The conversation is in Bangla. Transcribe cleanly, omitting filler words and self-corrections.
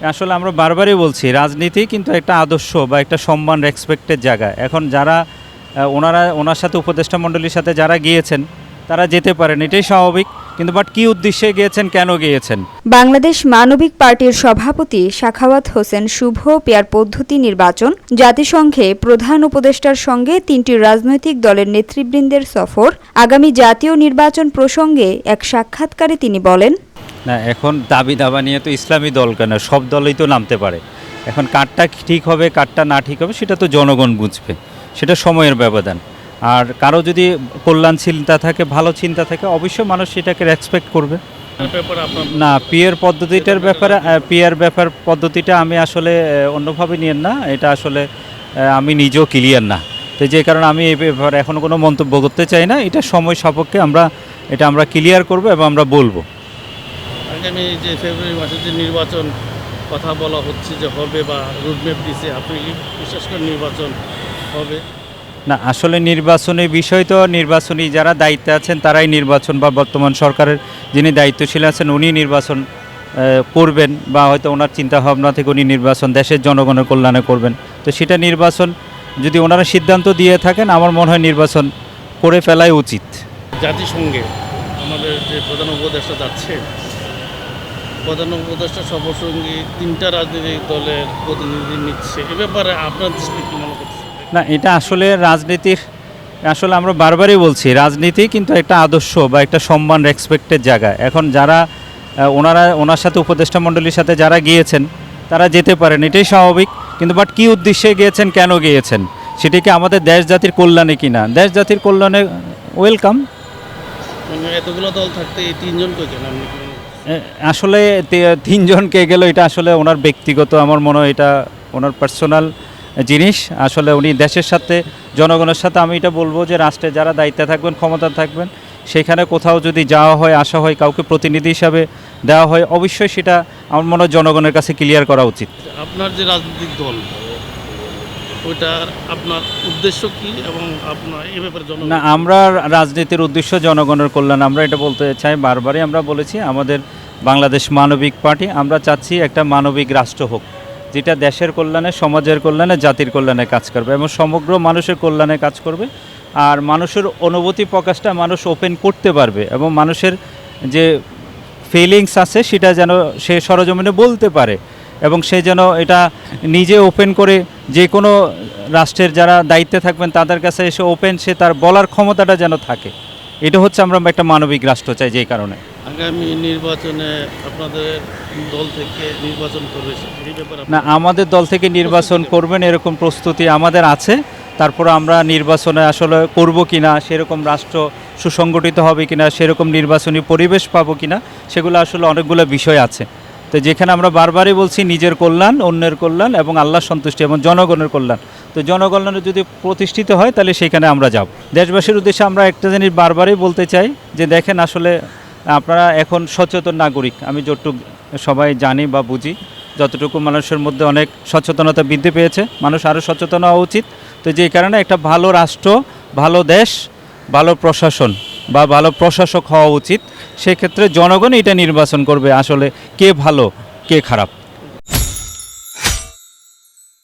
আসলে আমরা বারবারই বলছি রাজনীতি কিন্তু একটা আদর্শ বা একটা সম্মান রেসপেক্টের জায়গা। এখন যারা ওনার সাথে উপদেষ্টা মণ্ডলীর সাথে যারা গিয়েছেন তারা যেতে পারেন, এটাই স্বাভাবিক। কিন্তু বাট কী উদ্দেশ্যে গিয়েছেন, কেন গিয়েছেন? বাংলাদেশ মানবিক পার্টির সভাপতি সাখাওয়াত হোসেন শুভ পেয়ার পদ্ধতি নির্বাচন, জাতিসংঘে প্রধান উপদেষ্টার সঙ্গে ৩টি রাজনৈতিক দলের নেতৃবৃন্দের সফর, আগামী জাতীয় নির্বাচন প্রসঙ্গে এক সাক্ষাৎকারে তিনি বলেন, না, এখন দাবি দাবা নিয়ে তো ইসলামী দল কেন, সব দলই তো নামতে পারে। এখন কারটা ঠিক হবে কারটা না ঠিক হবে সেটা তো জনগণ বুঝবে, সেটা সময়ের ব্যবধান। আর কারো যদি কল্যাণ চিন্তা থাকে, ভালো চিন্তা থাকে, অবশ্যই মানুষ সেটাকে রেসপেক্ট করবে। না, পিয়ার পদ্ধতিটা আমি আসলে অন্যভাবে নিয়েন না, এটা আসলে আমি নিজেও ক্লিয়ার না। তো যে কারণে আমি এই ব্যাপারে এখন কোনো মন্তব্য করতে চাই না। এটা সময় সাপেক্ষে আমরা ক্লিয়ার করব এবং আমরা বলবো। আগামী যে ফেব্রুয়ারি মাসে যে নির্বাচন কথা বলা হচ্ছে যে হবে বা রোডম্যাপ দিছে, আপনি কি বিশেষ করে নির্বাচন হবে? না, আসলে নির্বাচনী বিষয় তো নির্বাচনী যারা দায়িত্বে আছেন তারাই নির্বাচন, বা বর্তমান সরকারের যিনি দায়িত্বশীল আছেন উনি নির্বাচন করবেন, বা হয়তো ওনার চিন্তাভাবনা থেকে উনি নির্বাচন দেশের জনগণের কল্যাণে করবেন। তো সেটা নির্বাচন যদি ওনারা সিদ্ধান্ত দিয়ে থাকেন, আমার মনে হয় নির্বাচন করে ফেলাই উচিত। জাতিসংঘে আমাদের যে প্রধান উপদেষ্টা যাচ্ছে, প্রধান উপদেষ্টা সফরসঙ্গী 3টা রাজনৈতিক দলের প্রতিনিধি নিচ্ছে, এ ব্যাপারে আপনার দৃষ্টি কী মনে করছে? না, এটা আসলে রাজনীতির, আসলে আমরা বারবারই বলছি রাজনীতি কিন্তু একটা আদর্শ বা একটা সম্মান রেসপেক্টের জায়গা। এখন যারা ওনার সাথে উপদেষ্টা মণ্ডলীর সাথে যারা গিয়েছেন তারা যেতে পারেন, এটাই স্বাভাবিক। কিন্তু বাট কী উদ্দেশ্যে গিয়েছেন, কেন গিয়েছেন, সেটি কি আমাদের দেশ জাতির কল্যাণে কিনা? দেশ জাতির কল্যাণে ওয়েলকাম। মানে এতগুলো দল থাকতে এই 3জনকে কেন আপনি কি মনে করছেন? আসলে 3জনকে গেল এটা আসলে ওনার ব্যক্তিগত, আমার মনে হয় এটা ওনার পার্সোনাল জিনিস। আসলে উনি দেশের সাথে জনগণের সাথে, আমি এটা বলবো যে রাষ্ট্রে যারা দায়িত্বে থাকবেন, ক্ষমতা থাকবেন, সেখানে কোথাও যদি যাওয়া হয়, আসা হয়, কাউকে প্রতিনিধি হিসাবে দেওয়া হয়, অবশ্যই সেটা আমার মনে হয় জনগণের কাছে ক্লিয়ার করা উচিত। আপনার যে রাজনৈতিক দল, ওইটার আপনার উদ্দেশ্য কি এবং আপনার এই ব্যাপারে না, আমরা রাজনীতির উদ্দেশ্য জনগণের কল্যাণ, আমরা এটা বলতে চাই। বারবারই আমরা বলেছি আমাদের বাংলাদেশ মানবিক পার্টি, আমরা চাচ্ছি একটা মানবিক রাষ্ট্র হোক, যেটা দেশের কল্যাণে, সমাজের কল্যাণে, জাতির কল্যাণে কাজ করবে এবং সমগ্র মানুষের কল্যাণে কাজ করবে। আর মানুষের অনুভূতি প্রকাশটা মানুষ ওপেন করতে পারবে এবং মানুষের যে ফিলিংস আছে সেটা যেন সে সরজমিনে বলতে পারে, এবং সে যেন এটা নিজে ওপেন করে যে কোনো রাষ্ট্রের যারা দায়িত্বে থাকবেন তাদের কাছে এসে ওপেন সে তার বলার ক্ষমতাটা যেন থাকে। এটা হচ্ছে আমরা একটা মানবিক রাষ্ট্র চাই। যেই কারণে আগামী নির্বাচনে আপনাদের দল থেকে নির্বাচন করবে, এই ব্যাপারে না, আমাদের দল থেকে নির্বাচন করবেন এরকম প্রস্তুতি আমাদের আছে। তারপর আমরা নির্বাচনে আসলে করব কিনা, সেরকম রাষ্ট্র সুসংগঠিত হবে কিনা, সেরকম নির্বাচনী পরিবেশ পাবো কিনা, সেগুলো আসলে অনেকগুলো বিষয় আছে। তো যেখানে আমরা বারবারই বলছি নিজের কল্যাণ, অন্যের কল্যাণ এবং আল্লাহর সন্তুষ্টি এবং জনগণের কল্যাণ। তো জনকল্যাণে যদি প্রতিষ্ঠিত হয় তাহলে সেখানে আমরা যাব। দেশবাসীর উদ্দেশ্যে আমরা একটা জিনিস বারবারই বলতে চাই যে দেখেন, আসলে আপনারা এখন সচেতন নাগরিক, আমি যতটুকু সবাই জানি বা বুঝি, যতটুকু মানুষের মধ্যে অনেক সচেতনতা বৃদ্ধি পেয়েছে, মানুষ আরও সচেতন হওয়া উচিত। তো যেই কারণে একটা ভালো রাষ্ট্র, ভালো দেশ, ভালো প্রশাসন বা ভালো প্রশাসক হওয়া উচিত। সেক্ষেত্রে জনগণ এটা নির্বাচন করবে আসলে কে ভালো কে খারাপ।